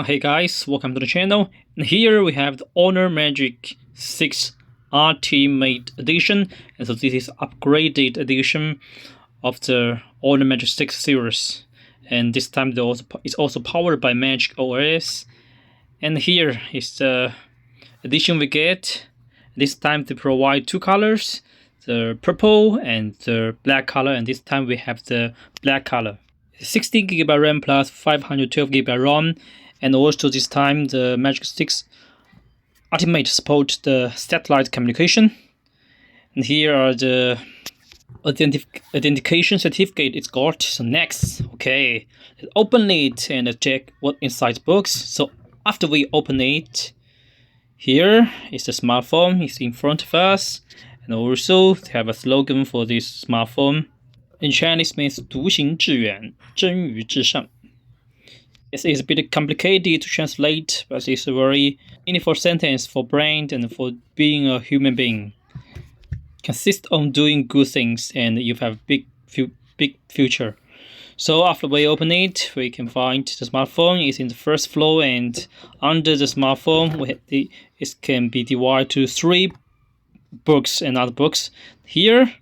Hey guys, welcome to the channel. And here we have the Honor Magic 6 Ultimate Edition, and so this is upgraded edition of the Honor Magic 6 series. And this time it's also powered by Magic OS. And here is the edition we get. This time they provide two colors, the purple and the black color, and this time we have the black color. 16GB RAM plus 512GB ROM, and also this time the Magic 6 Ultimate supports the satellite communication. And here are the authentication certificate it's got. So next, okay, let's open it and check what inside the box. So after we open it, here is the smartphone. It's in front of us, and also they have a slogan for this smartphone. In Chinese means 独行致远，真于至上. It's a bit complicated to translate, but it's a very meaningful sentence for brand and for being a human being. Consists on doing good things, and you have big future. So after we open it, we can find the smartphone is in the first floor, and under the smartphone, it can be divided to 3 books and other books. Here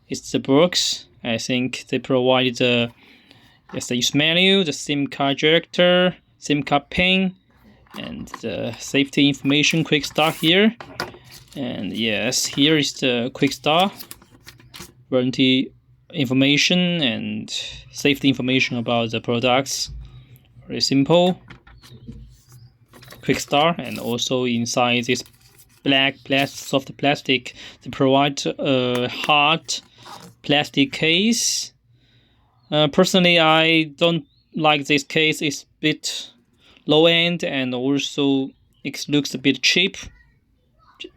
is the books. I think they provided the use menu, the SIM card ejector, SIM card pin, and the safety information quick start here. And yes, here is the quick start, warranty information and safety information about the products. Very simple. Quick start, and also inside this black soft plastic, they provide a hard plastic case. Personally, I don't like this case. It's a bit low end, and also it looks a bit cheap.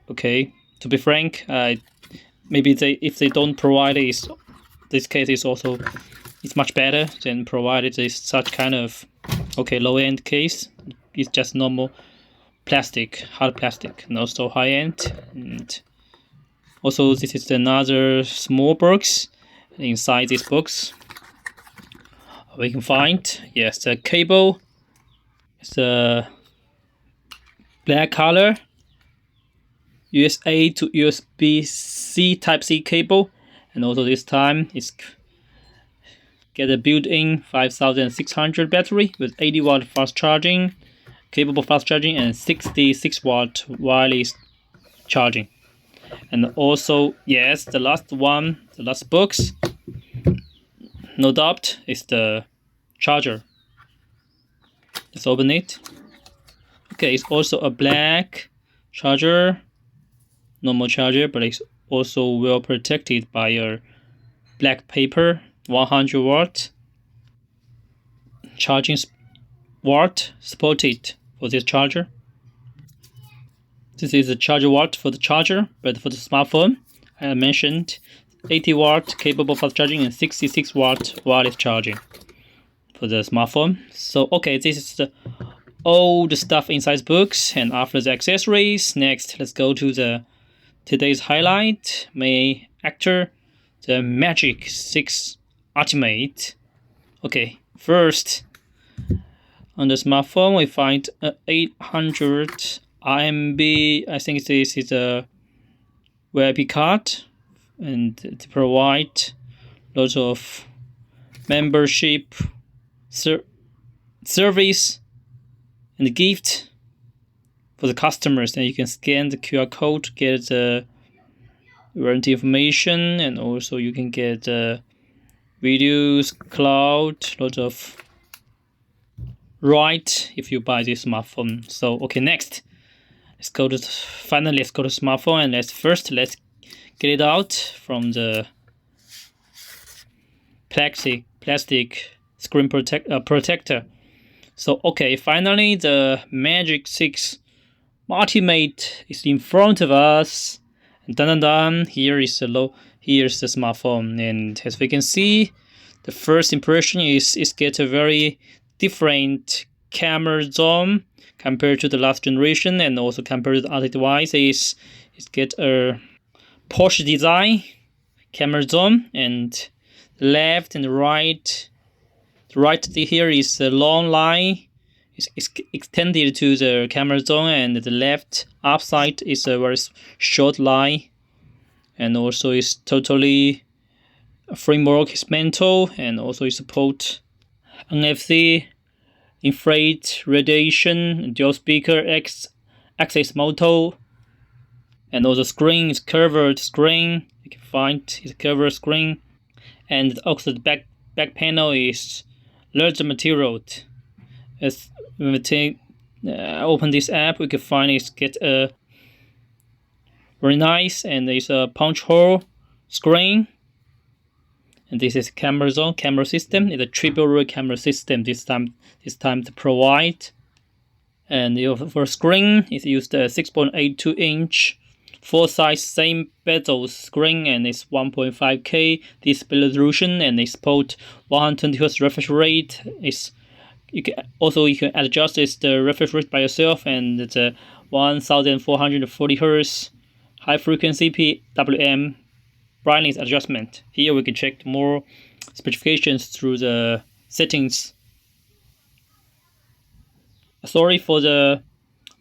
Okay, to be frank, maybe if they don't provide this case is also it's much better than provided this such kind of low end case. It's just normal plastic, hard plastic, not so high end. And also, this is another small box. Inside this box, we can find, yes, the cable. It's the black color, USB to USB-C Type-C cable, and also this time it's get a built-in 5600 battery with 80 watt fast charging, capable fast charging, and 66 watt wireless charging. And also, yes, the last box, no doubt, is the charger. Let's open it. Okay, it's also a black charger, normal charger, but it's also well protected by a black paper, 100 watt charging watt supported for this charger. This is the charger watt for the charger, but for the smartphone, I mentioned 80 watt capable fast charging and 66 watt wireless charging for the smartphone. So okay, this is all the stuff inside the books, and after the accessories, next let's go to today's highlight, main actor, the Magic 6 Ultimate. Okay, first on the smartphone we find 800 RMB. I think this is a VIP card, and to provide lots of membership service and gift for the customers. And you can scan the QR code to get the warranty information, and also you can get videos, cloud, lots of right if you buy this smartphone. So okay, next let's go to smartphone, and let's get it out from the plastic screen protector. So okay, finally the Magic 6 Ultimate is in front of us. And dun, here's the smartphone, and as we can see, the first impression is get a very different camera zoom compared to the last generation, and also compared to the other devices. It get a Porsche design camera zoom, and left and right. The right here is a long line. It's extended to the camera zone, and the left upside is a very short line. And also it's totally framework is metal, and also it support NFC, infrared radiation, dual speaker, access mode, and also screen is curved screen. You can find it's curved screen, and also the back panel is larger material. As when we open this app, we can find it get a very nice, and it's a punch hole screen. And this is camera zone camera system. It's a triple row camera system this time to provide. And for screen, it's used a 6.82 inch full size same bezel screen, and it's 1.5K display resolution, and it support 120 Hz refresh rate. You can adjust the refresh rate by yourself, and it's a 1440 Hz high frequency PWM brightness adjustment. Here we can check more specifications through the settings. Sorry, for the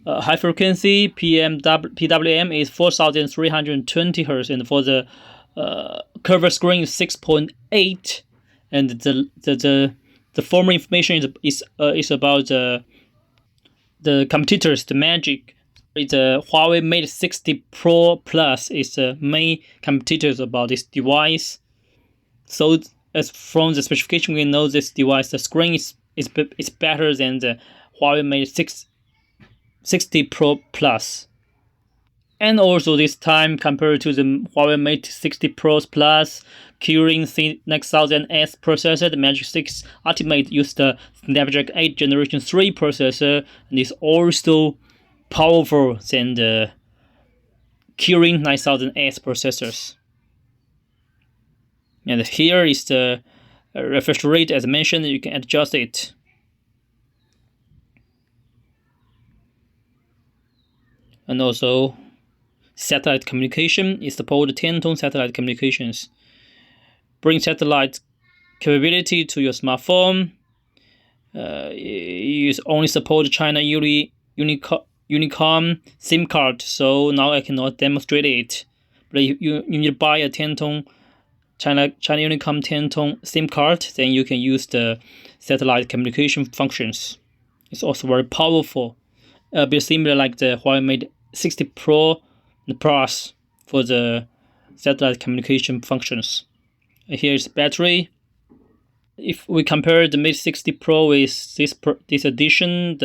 high frequency PWM is 4320 Hz, and for the curved screen is 6.8, and the former information is about the competitors. The Magic, the Huawei Mate60Pro Plus is the main competitors about this device. So as from the specification, we know this device, the screen is better than the Huawei Mate60Pro Plus. And also this time, compared to the Huawei Mate60Pro Plus Kirin C9000S processor, the Magic 6 Ultimate used the Snapdragon 8 Generation 3 processor, and is also powerful than the Kirin 9000S processors. And here is the refresh rate. As mentioned, you can adjust it. And also satellite communication is support 10-tone satellite communications. Bring satellite capability to your smartphone. You only support China Unicom SIM card, so now I cannot demonstrate it. But you need to buy a 10-tone China Unicom 10-tone SIM card, then you can use the satellite communication functions. It's also very powerful. A bit similar like the Huawei Mate 60 Pro Plus for the satellite communication functions. Here's battery. If we compare the Mate 60 Pro with this edition,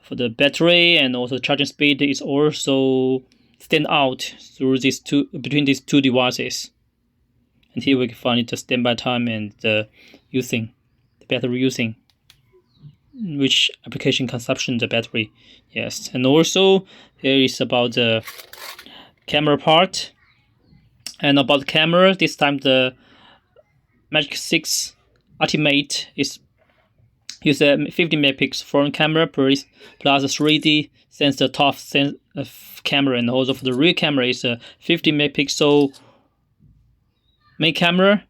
for the battery and also charging speed is also stand out through between these two devices. And here we can find the standby time and the battery using, which application consumption the battery. Yes, and also here is about the camera part. And about the camera, this time the Magic 6 Ultimate is use a 50 megapixel front camera plus a 3D sensor top camera, and also for the rear camera is a 50 megapixel main camera.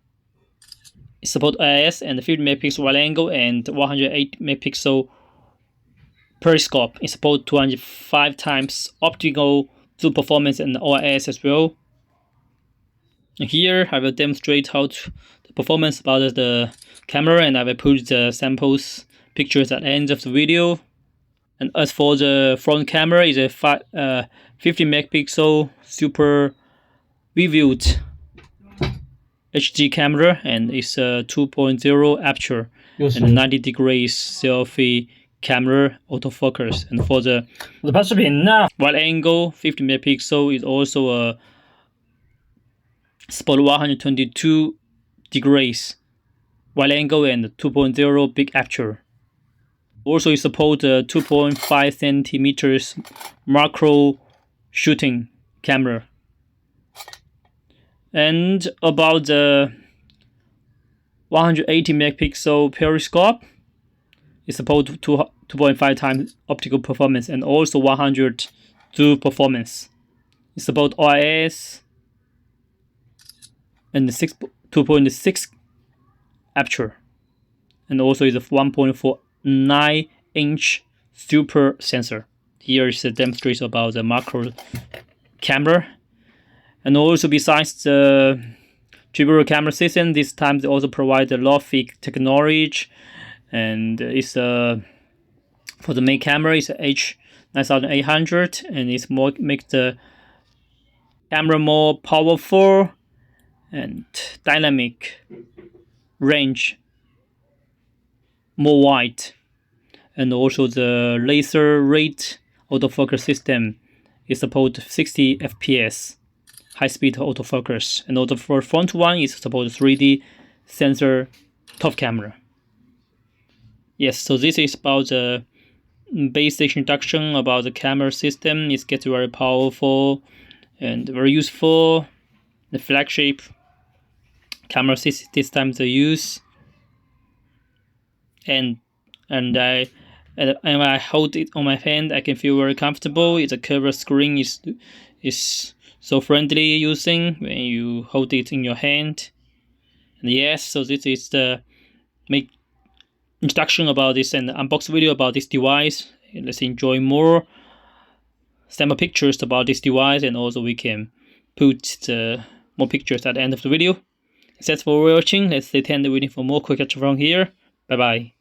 It supports IS and 50 megapixel wide angle and 108 megapixel periscope. It supports 205 times optical zoom performance and OIS as well. And here I will demonstrate the performance about the camera, and I will put the samples pictures at the end of the video. And as for the front camera, is a 50 megapixel super viewed HD camera, and it's a 2.0 aperture and 90 degrees selfie camera autofocus. And for the wide angle 50 megapixel is also a spot 122 degrees wide angle and 2.0 big aperture. Also it supports a 2.5 centimeters macro shooting camera. And about the 180 megapixel periscope, it supports 2.5 times optical performance and also 100 zoom performance. It supports OIS and 2.6 aperture, and also is a 1.49-inch super sensor. Here is a demonstration about the macro camera. And also besides the triple camera system, this time they also provide the low-fic technology, and it's for the main camera it's H9800, and it's more make the camera more powerful and dynamic range more wide, and also the laser rate autofocus system is support 60 fps high-speed autofocus, and also for front one is support 3D sensor top camera. Yes, so this is about the basic introduction about the camera system. It gets very powerful and very useful. The flagship camera system this time they use, and I hold it on my hand, I can feel very comfortable. It's a curved screen is so friendly using when you hold it in your hand. And yes, so this is the make introduction about this and unbox video about this device. Let's enjoy more sample pictures about this device, and also we can put the more pictures at the end of the video. Thanks for watching. Let's stay tuned waiting for more quick catch from here. Bye bye.